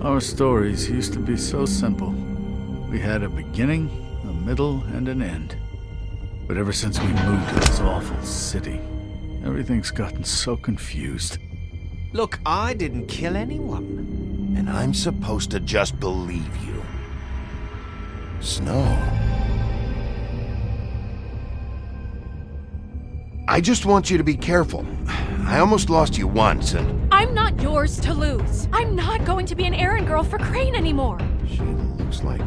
Our stories used to be so simple. We had a beginning, a middle, and an end. But ever since we moved to this awful city, everything's gotten so confused. Look, I didn't kill anyone. And I'm supposed to just believe you. Snow. I just want you to be careful. I almost lost you once, and... I'm not yours to lose. I'm not going to be an errand girl for Crane anymore. She looks like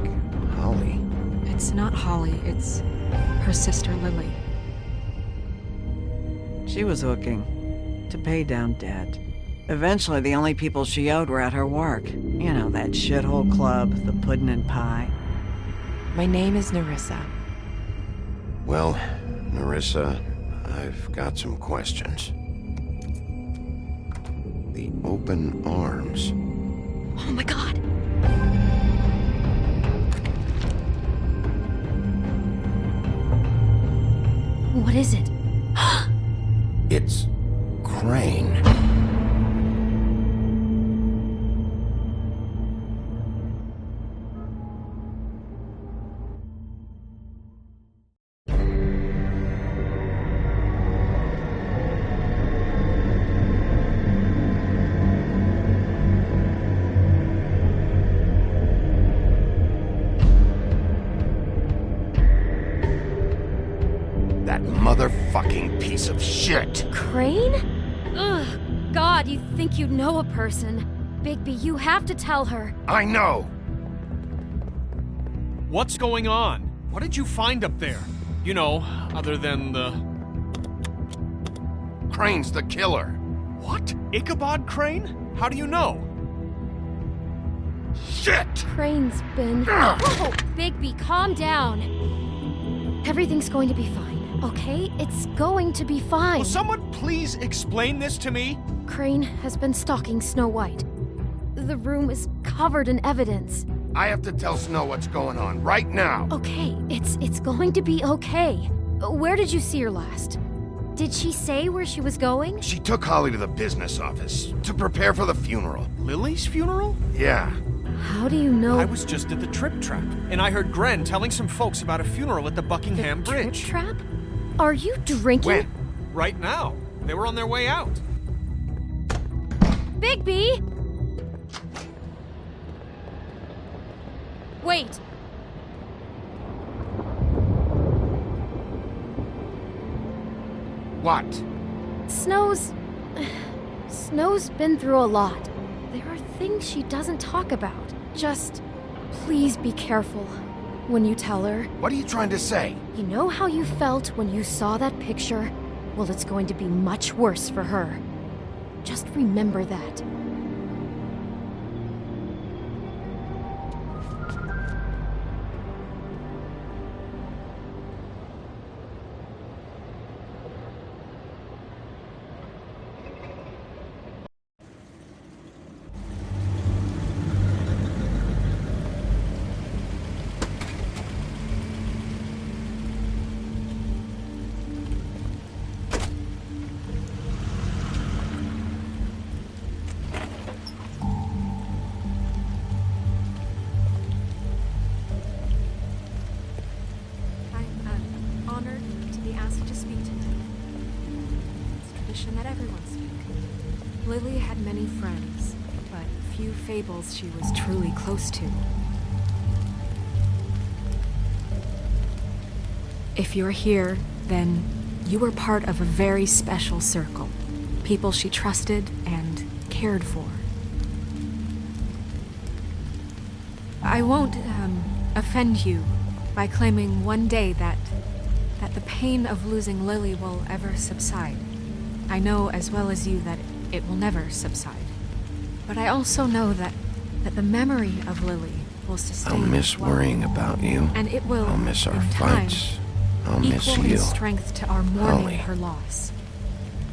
Holly. It's not Holly, it's her sister Lily. She was hooking to pay down debt. Eventually, the only people she owed were at her work. You know, that shithole club, the Puddin' and Pie. My name is Nerissa. Well, Nerissa, I've got some questions. The open arms. Oh my god. What is it? It's Crane. That motherfucking piece of shit! Crane? Ugh. God, you think you know a person. Bigby, you have to tell her. I know! What's going on? What did you find up there? You know, other than the... Crane's the killer. What? Ichabod Crane? How do you know? Shit! Crane's been... Whoa! Bigby, calm down. Everything's going to be fine, okay? It's going to be fine. Will someone please explain this to me? Crane has been stalking Snow White. The room is covered in evidence. I have to tell Snow what's going on right now. Okay, it's going to be okay. Where did you see her last? Did she say where she was going? She took Holly to the business office to prepare for the funeral. Lily's funeral? Yeah. How do you know? I was just at the Trip Trap, and I heard Gren telling some folks about a funeral at the Buckingham the Bridge. Trip Trap? Are you drinking? When? Right now. They were on their way out. Bigby! Wait. What? Snow's been through a lot. There are things she doesn't talk about. Just please be careful when you tell her. What are you trying to say? You know how you felt when you saw that picture? Well, it's going to be much worse for her. Just remember that. I'm honored to be asked to speak tonight. It's tradition that everyone speak. Lily had many friends, but few fables she was truly close to. If you're here, then you were part of a very special circle. People she trusted and cared for. I won't, offend you by claiming one day that the pain of losing Lily will ever subside. I know as well as you that it will never subside. But I also know that the memory of Lily will sustain I'll miss us well. worrying about you. And it will, I'll miss our in time, fights. I'll miss equal you. in strength to our mourning Holly. her loss.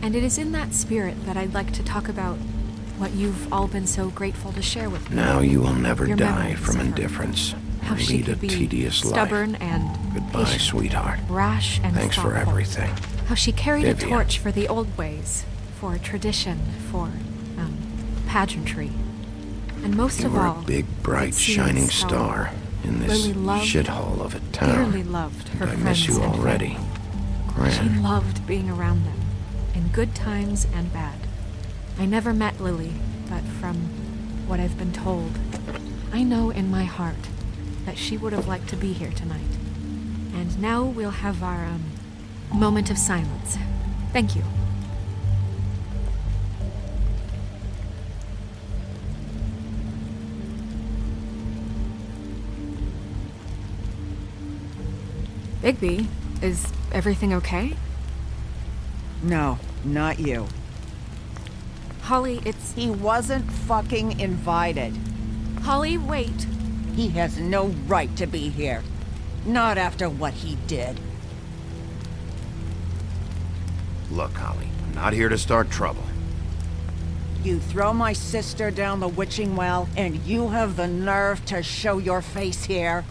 And it is in that spirit that I'd like to talk about what you've all been so grateful to share with me. Now you will never Your die memories from of her. indifference. How she Lead a could be tedious stubborn life. and Goodbye, patient, sweetheart. rash and Thanks for thoughtful. everything. How she carried Vivian. a torch for the old ways, for tradition, for pageantry. And most You of were all, a big, bright, it seems shining how star in this Lily loved- shithole of a dearly town. loved her And I friends miss you and already. family. She Gran. loved being around them, in good times and bad. I never met Lily, but from what I've been told, I know in my heart that she would have liked to be here tonight. And now we'll have our, moment of silence. Thank you. Bigby, is everything okay? No, not you. Holly, it's... He wasn't fucking invited. Holly, wait. He has no right to be here. Not after what he did. Look, Holly, I'm not here to start trouble. You throw my sister down the witching well, and you have the nerve to show your face here?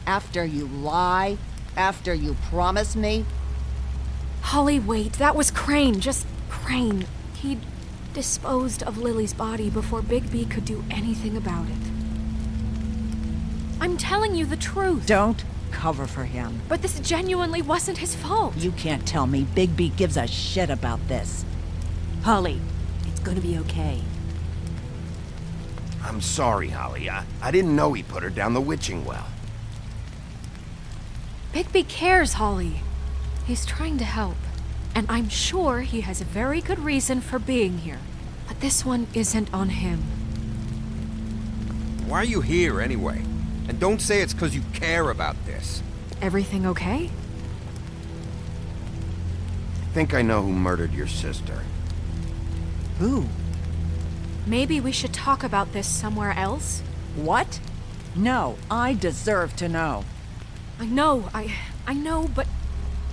After you lie? After you promise me? Holly, wait. That was Crane. Just Crane. He'd disposed of Lily's body before Bigby could do anything about it. I'm telling you the truth. Don't cover for him. But this genuinely wasn't his fault. You can't tell me Bigby gives a shit about this. Holly, it's gonna be okay. I'm sorry, Holly. I didn't know he put her down the witching well. Bigby cares, Holly. He's trying to help. And I'm sure he has a very good reason for being here. But this one isn't on him. Why are you here anyway? And don't say it's because you care about this. Everything okay? I think I know who murdered your sister. Who? Maybe we should talk about this somewhere else? What? No, I deserve to know. I know, but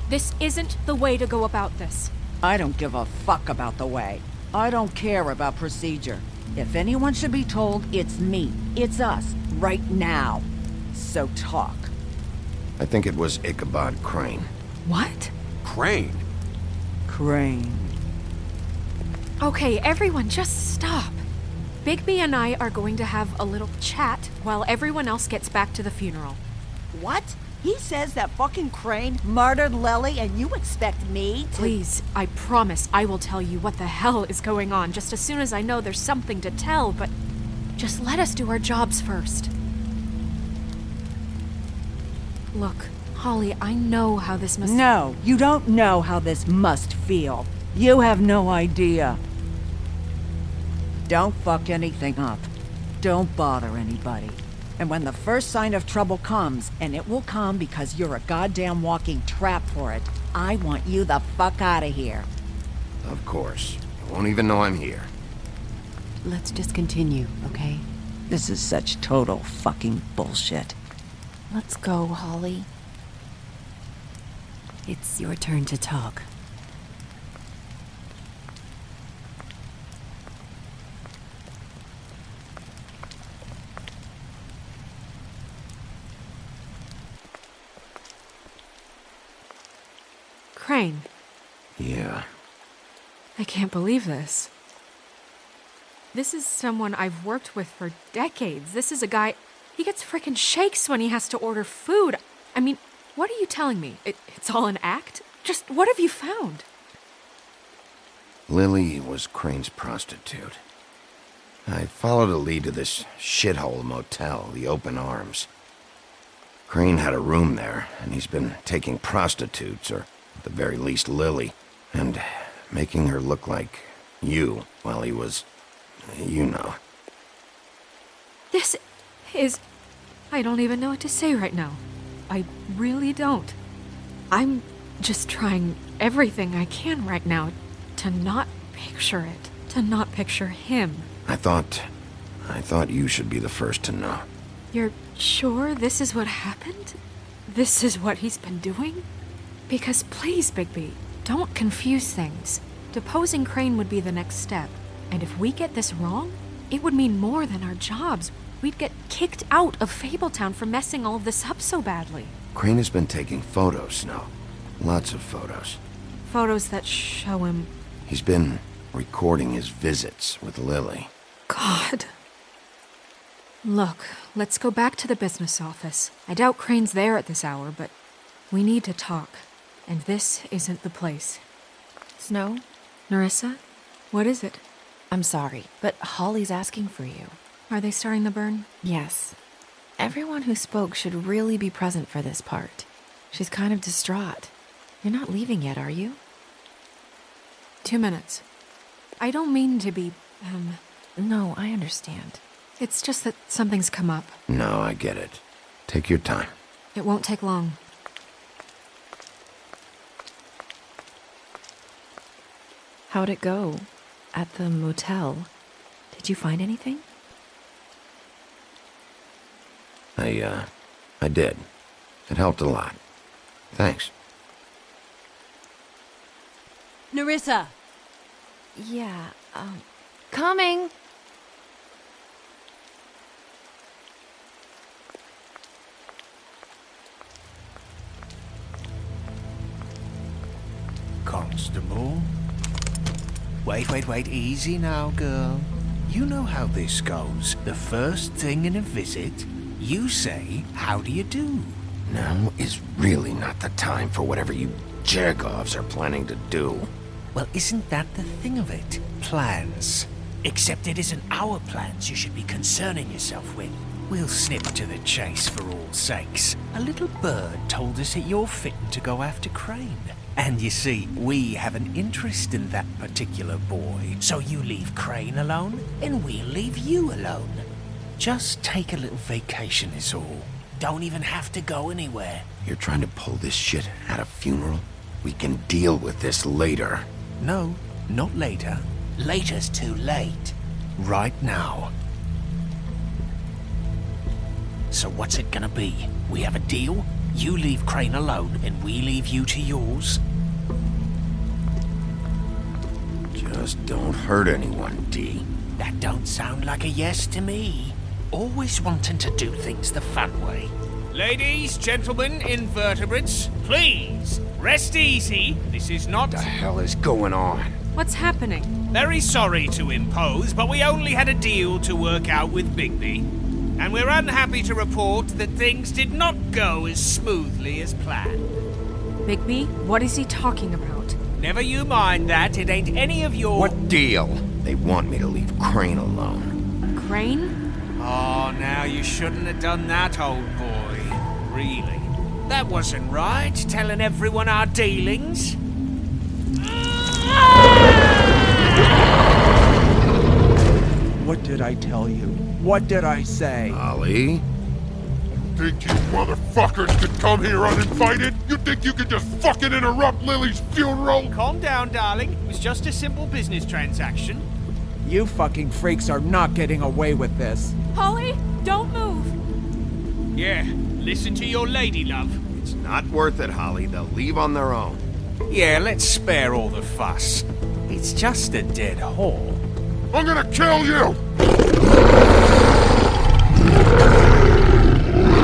this isn't the way to go about this. I don't give a fuck about the way. I don't care about procedure. If anyone should be told, it's me. It's us. Right now. So talk. I think it was Ichabod Crane. What? Crane? Crane. Okay, everyone, just stop. Bigby and I are going to have a little chat while everyone else gets back to the funeral. What? He says that fucking Crane murdered Lily and you expect me to— Please, I promise I will tell you what the hell is going on just as soon as I know there's something to tell, but just let us do our jobs first. Look, Holly, I know how this must— No, you don't know how this must feel. You have no idea. Don't fuck anything up. Don't bother anybody. And when the first sign of trouble comes, and it will come because you're a goddamn walking trap for it, I want you the fuck out of here. Of course. You won't even know I'm here. Let's just continue, okay? This is such total fucking bullshit. Let's go, Holly. It's your turn to talk. Crane, Yeah. I can't believe this. This is someone I've worked with for decades. This is a guy, he gets frickin' shakes when he has to order food. I mean, what are you telling me? It's all an act? Just what have you found? Lily was Crane's prostitute. I followed a lead to this shithole motel, the Open Arms. Crane had a room there, and he's been taking prostitutes, or at the very least Lily, and making her look like you while he was, you know. This is... I don't even know what to say right now. I really don't. I'm just trying everything I can right now to not picture it, to not picture him. I thought you should be the first to know. You're sure this is what happened? This is what he's been doing? Because please, Bigby, don't confuse things. Deposing Crane would be the next step. And if we get this wrong, it would mean more than our jobs. We'd get kicked out of Fabletown for messing all of this up so badly. Crane has been taking photos, Snow. Lots of photos. Photos that show him... He's been recording his visits with Lily. God. Look, let's go back to the business office. I doubt Crane's there at this hour, but we need to talk. And this isn't the place. Snow? Nerissa? What is it? I'm sorry, but Holly's asking for you. Are they starting the burn? Yes. Everyone who spoke should really be present for this part. She's kind of distraught. You're not leaving yet, are you? 2 minutes. I don't mean to be, No, I understand. It's just that something's come up. No, I get it. Take your time. It won't take long. How'd it go? At the motel? Did you find anything? I did. It helped a lot. Thanks. Nerissa! Yeah, coming! Constable? Wait, easy now, girl. You know how this goes. The first thing in a visit, you say, how do you do? Now is really not the time for whatever you jerk-offs are planning to do. Well, isn't that the thing of it? Plans. Except it isn't our plans you should be concerning yourself with. We'll snip to the chase for all sakes. A little bird told us that you're fitting to go after Crane. And you see, we have an interest in that particular boy. So you leave Crane alone, and we'll leave you alone. Just take a little vacation is all. Don't even have to go anywhere. You're trying to pull this shit at a funeral? We can deal with this later. No, not later. Later's too late. Right now. So what's it gonna be? We have a deal? You leave Crane alone, and we leave you to yours? Just don't hurt anyone, D. That don't sound like a yes to me. Always wanting to do things the fun way. Ladies, gentlemen, invertebrates, please, rest easy. This is not... What the hell is going on? What's happening? Very sorry to impose, but we only had a deal to work out with Bigby. And we're unhappy to report that things did not go as smoothly as planned. Bigby, what is he talking about? Never you mind that, it ain't any of your... What deal? They want me to leave Crane alone. Crane? Oh, now you shouldn't have done that, old boy. Really? That wasn't right, telling everyone our dealings. What did I tell you? What did I say? Holly? Think you motherfuckers could come here uninvited? You think you could just fucking interrupt Lily's funeral? Calm down, darling. It was just a simple business transaction. You fucking freaks are not getting away with this. Holly, don't move! Yeah, listen to your lady, love. It's not worth it, Holly. They'll leave on their own. Yeah, let's spare all the fuss. It's just a dead whore. I'm gonna kill you!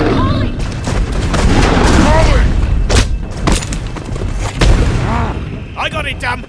Holly! Holly! I got it, damn!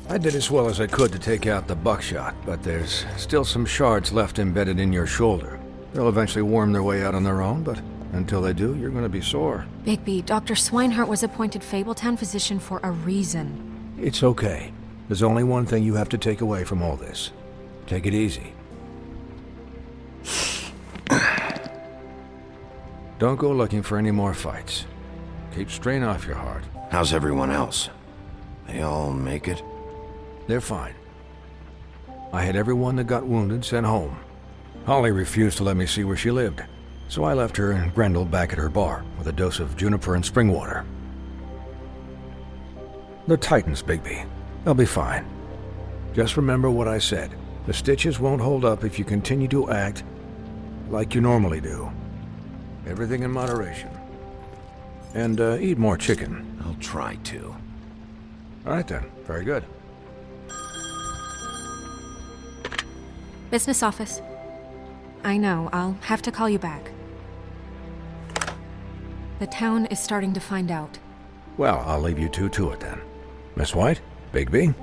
I did as well as I could to take out the buckshot, but there's still some shards left embedded in your shoulder. They'll eventually worm their way out on their own, but until they do, you're gonna be sore. Bigby, Dr. Swinehart was appointed Fabletown physician for a reason. It's okay. There's only one thing you have to take away from all this. Take it easy. Don't go looking for any more fights. Keep strain off your heart. How's everyone else? They all make it? They're fine. I had everyone that got wounded sent home. Holly refused to let me see where she lived, so I left her and Grendel back at her bar with a dose of juniper and spring water. They're Titans, Bigby. They'll be fine. Just remember what I said. The stitches won't hold up if you continue to act like you normally do. Everything in moderation. And eat more chicken. I'll try to. All right then. Very good. Business office. I know, I'll have to call you back. The town is starting to find out. Well, I'll leave you two to it then. Miss White, Bigby.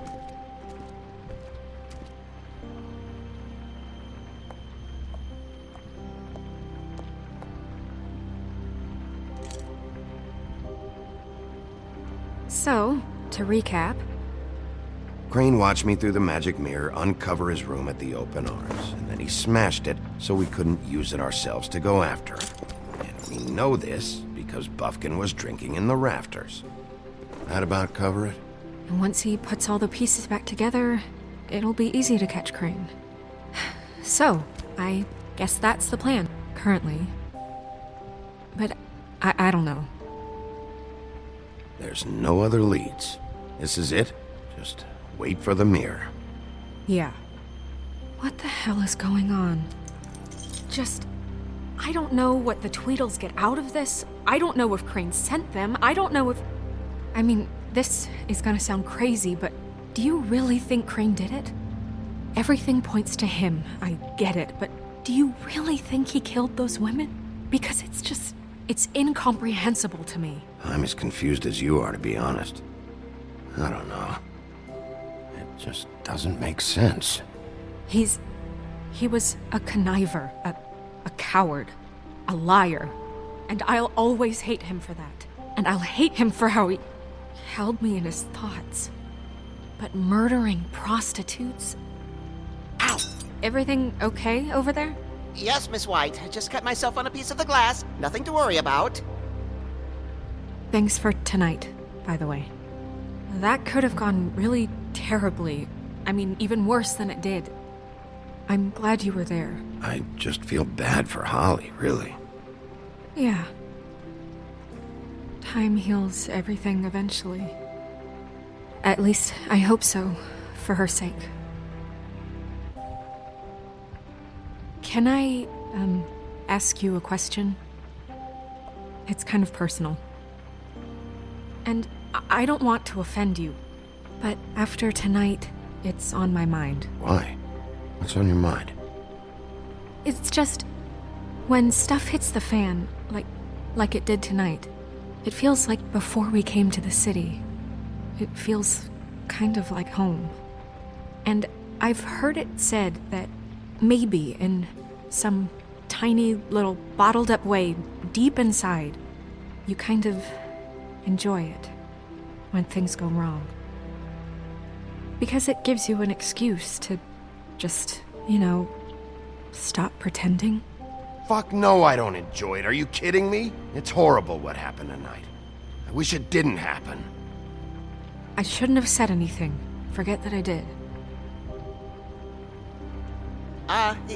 So, to recap... Crane watched me through the magic mirror uncover his room at the Open Arms, and then he smashed it so we couldn't use it ourselves to go after him. And we know this because Buffkin was drinking in the rafters. That about cover it? And once he puts all the pieces back together, it'll be easy to catch Crane. So, I guess that's the plan, currently. But I don't know. There's no other leads. This is it. Just wait for the mirror. Yeah. What the hell is going on? I don't know what the Tweedles get out of this. I don't know if Crane sent them. I don't know if... I mean, this is gonna sound crazy, but do you really think Crane did it? Everything points to him. I get it, but do you really think he killed those women? Because it's incomprehensible to me. I'm as confused as you are, to be honest. I don't know. It just doesn't make sense. He was a conniver, a coward, a liar. And I'll always hate him for that. And I'll hate him for how he held me in his thoughts. But murdering prostitutes? Ow! Everything okay over there? Yes, Miss White. I just cut myself on a piece of the glass. Nothing to worry about. Thanks for tonight, by the way. That could have gone really terribly. I mean, even worse than it did. I'm glad you were there. I just feel bad for Holly, really. Yeah. Time heals everything eventually. At least, I hope so, for her sake. Can I, ask you a question? It's kind of personal. And I don't want to offend you, but after tonight, it's on my mind. Why? What's on your mind? It's just, when stuff hits the fan, like it did tonight, it feels like before we came to the city. It feels kind of like home. And I've heard it said that maybe in some tiny little bottled up way deep inside, you kind of enjoy it when things go wrong. Because it gives you an excuse to just, stop pretending. Fuck no, I don't enjoy it. Are you kidding me? It's horrible what happened tonight. I wish it didn't happen. I shouldn't have said anything. Forget that I did.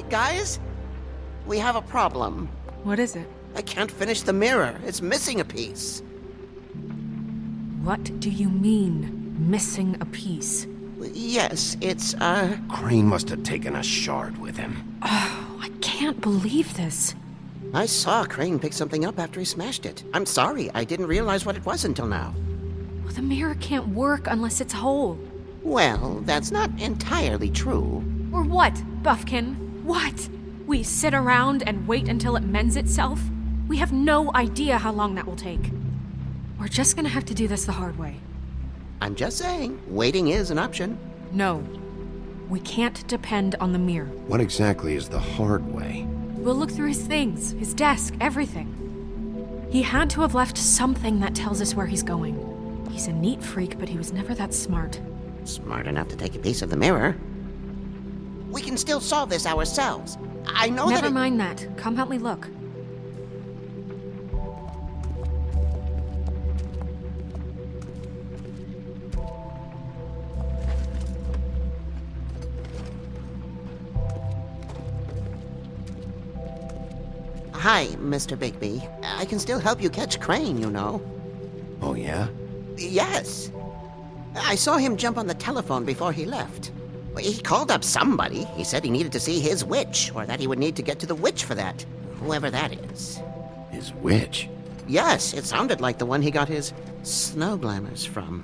Guys? We have a problem. What is it? I can't finish the mirror. It's missing a piece. What do you mean, missing a piece? Yes, it's, Crane must have taken a shard with him. Oh, I can't believe this. I saw Crane pick something up after he smashed it. I'm sorry, I didn't realize what it was until now. Well, the mirror can't work unless it's whole. Well, that's not entirely true. Or what, Buffkin? What? We sit around and wait until it mends itself? We have no idea how long that will take. We're just gonna have to do this the hard way. I'm just saying, waiting is an option. No. We can't depend on the mirror. What exactly is the hard way? We'll look through his things, his desk, everything. He had to have left something that tells us where he's going. He's a neat freak, but he was never that smart. Smart enough to take a piece of the mirror. We can still solve this ourselves. I know Never mind that. Come help me look. Hi, Mr. Bigby. I can still help you catch Crane, you know. Oh, yeah? Yes. I saw him jump on the telephone before he left. He called up somebody. He said he needed to see his witch, or that he would need to get to the witch for that. Whoever that is. His witch? Yes, it sounded like the one he got his snow glamours from.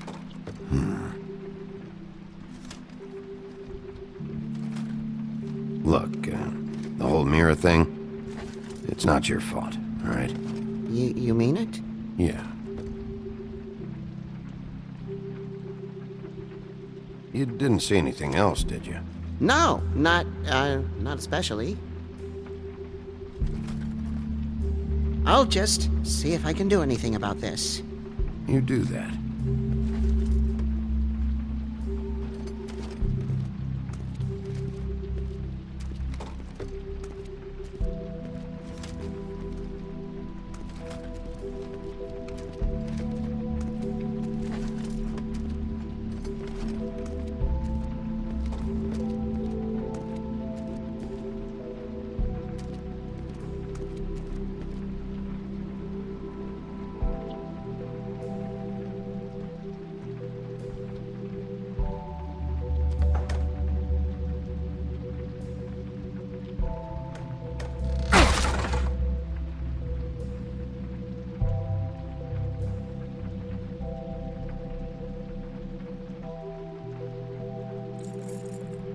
Look, the whole mirror thing, it's not your fault, all right? You mean it? Yeah. You didn't see anything else, did you? No, not especially. I'll just see if I can do anything about this. You do that.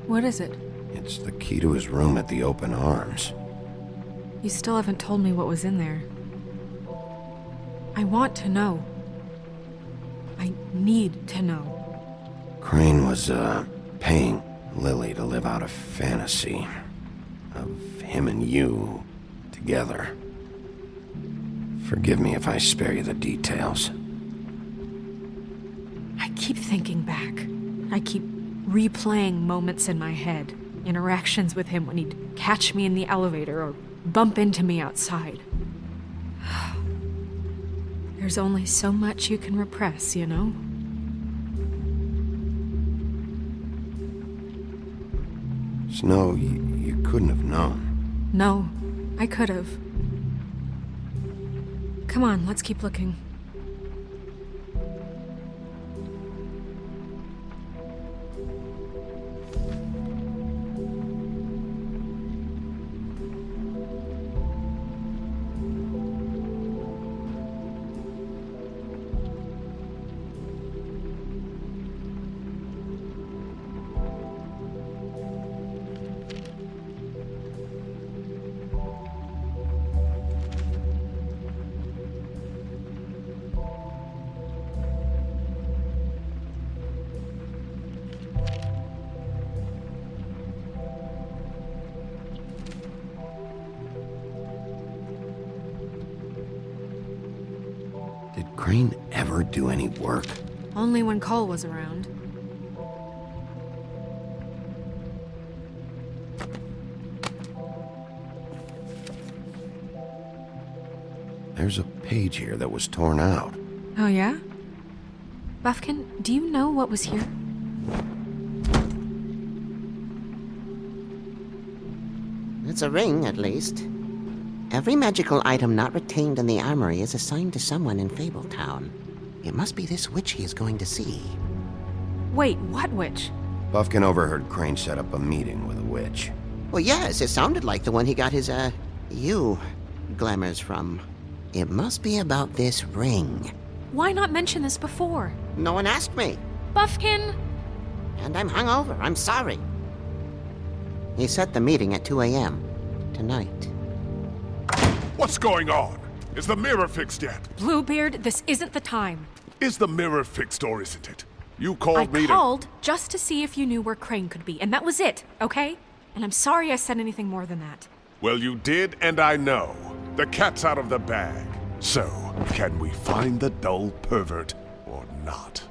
What is it? It's the key to his room at the Open Arms. You still haven't told me what was in there. I want to know. I need to know. Crane was, paying Lily to live out a fantasy of him and you together. Forgive me if I spare you the details. I keep thinking back. I keep replaying moments in my head. Interactions with him when he'd catch me in the elevator or bump into me outside. There's only so much you can repress, you know? Snow, you couldn't have known. No, I could have. Come on, let's keep looking. Did Crane ever do any work? Only when Cole was around. There's a page here that was torn out. Oh, yeah? Buffkin, do you know what was here? It's a ring, at least. Every magical item not retained in the armory is assigned to someone in Fabletown. It must be this witch he is going to see. Wait, what witch? Buffkin overheard Crane set up a meeting with a witch. Well, yes, it sounded like the one he got his, glamours from. It must be about this ring. Why not mention this before? No one asked me. Buffkin! And I'm hungover. I'm sorry. He set the meeting at 2 a.m. tonight. What's going on? Is the mirror fixed yet? Bluebeard, this isn't the time. Is the mirror fixed or isn't it? You called me I called just to see if you knew where Crane could be, and that was it, okay? And I'm sorry I said anything more than that. Well, you did, and I know. The cat's out of the bag. So, can we find the dull pervert or not?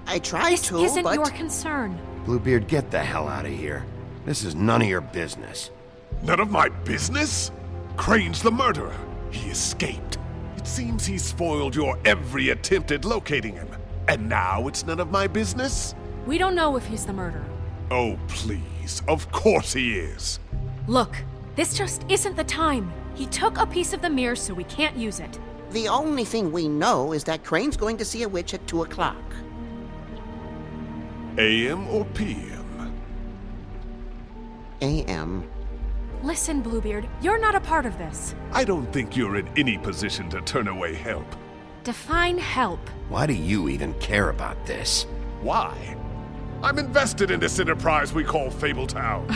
I tried This to, isn't but... your concern. Bluebeard, get the hell out of here. This is none of your business. None of my business? Crane's the murderer. He escaped. It seems he spoiled your every attempt at locating him. And now it's none of my business? We don't know if he's the murderer. Oh, please. Of course he is. Look, this just isn't the time. He took a piece of the mirror, so we can't use it. The only thing we know is that Crane's going to see a witch at 2 o'clock. AM or PM? AM. Listen, Bluebeard, you're not a part of this. I don't think you're in any position to turn away help. Define help. Why do you even care about this? Why? I'm invested in this enterprise we call Fabletown.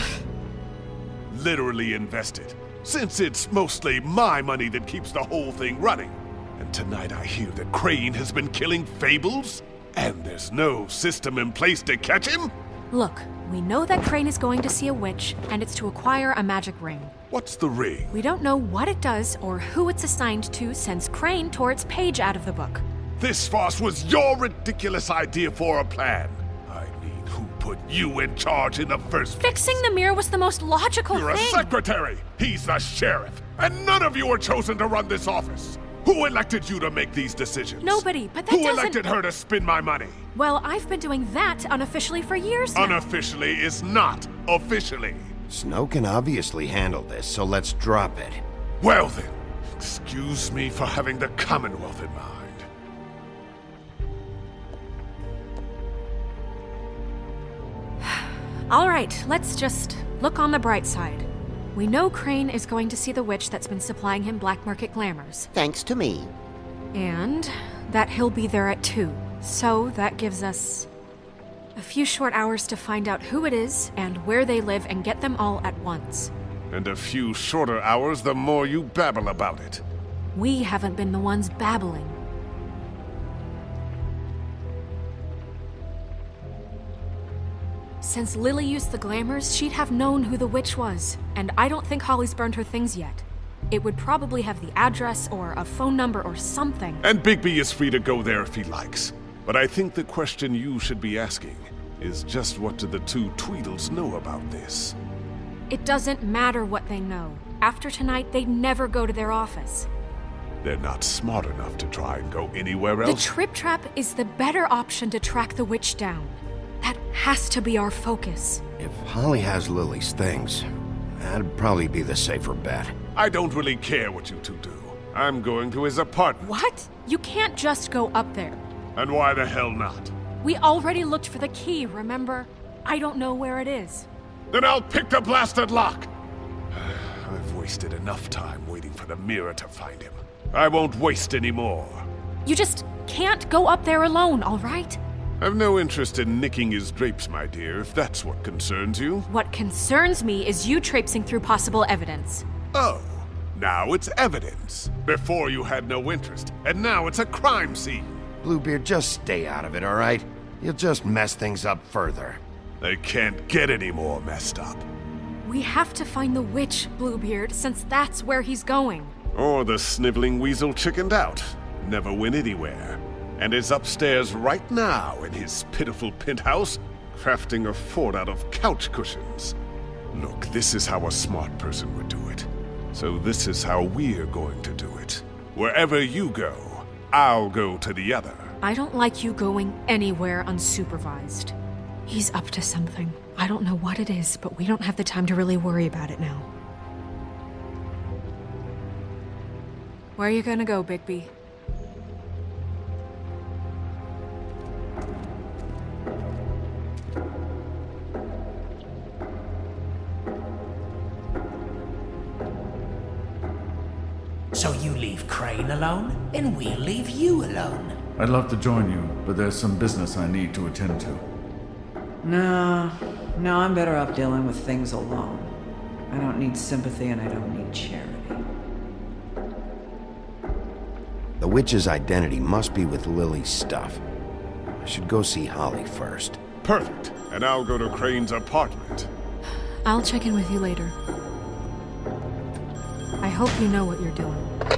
Literally invested. Since it's mostly my money that keeps the whole thing running. And tonight I hear that Crane has been killing Fables? And there's no system in place to catch him? Look, we know that Crane is going to see a witch, and it's to acquire a magic ring. What's the ring? We don't know what it does or who it's assigned to since Crane tore its page out of the book. This farce was your ridiculous idea for a plan. I mean, who put you in charge in the first place? Fixing the mirror was the most logical You're thing. a secretary! He's the sheriff! And none of you were chosen to run this office! Who elected you to make these decisions? Nobody, but that Who doesn't... elected her to spend my money? Well, I've been doing that unofficially for years now. Unofficially is not officially. Snow can obviously handle this, so let's drop it. Well then, excuse me for having the Commonwealth in mind. All right, let's just look on the bright side. We know Crane is going to see the witch that's been supplying him black market glamours. Thanks to me. And that he'll be there at 2. So that gives us a few short hours to find out who it is and where they live and get them all at once. And a few shorter hours the more you babble about it. We haven't been the ones babbling. Since Lily used the glamours, she'd have known who the witch was, and I don't think Holly's burned her things yet. It would probably have the address or a phone number or something. And Bigby is free to go there if he likes. But I think the question you should be asking is just what do the two Tweedles know about this? It doesn't matter what they know. After tonight, they'd never go to their office. They're not smart enough to try and go anywhere The else. Trip Trap is the better option to track the witch down. That has to be our focus. If Holly has Lily's things, that'd probably be the safer bet. I don't really care what you two do. I'm going to his apartment. What? You can't just go up there. And why the hell not? We already looked for the key, remember? I don't know where it is. Then I'll pick the blasted lock! I've wasted enough time waiting for the mirror to find him. I won't waste any more. You just can't go up there alone, all right? I've no interest in nicking his drapes, my dear, if that's what concerns you. What concerns me is you traipsing through possible evidence. Oh, now it's evidence. Before you had no interest, and now it's a crime scene. Bluebeard, just stay out of it, all right? You'll just mess things up further. They can't get any more messed up. We have to find the witch, Bluebeard, since that's where he's going. Or the sniveling weasel chickened out, never went anywhere, and is upstairs right now in his pitiful penthouse, crafting a fort out of couch cushions. Look, this is how a smart person would do it. So this is how we're going to do it. Wherever you go, I'll go to the other. I don't like you going anywhere unsupervised. He's up to something. I don't know what it is, but we don't have the time to really worry about it now. Where are you gonna go, Bigby? So you leave Crane alone, and we'll leave you alone. I'd love to join you, but there's some business I need to attend to. No, I'm better off dealing with things alone. I don't need sympathy and I don't need charity. The witch's identity must be with Lily's stuff. I should go see Holly first. Perfect. And I'll go to Crane's apartment. I'll check in with you later. I hope you know what you're doing.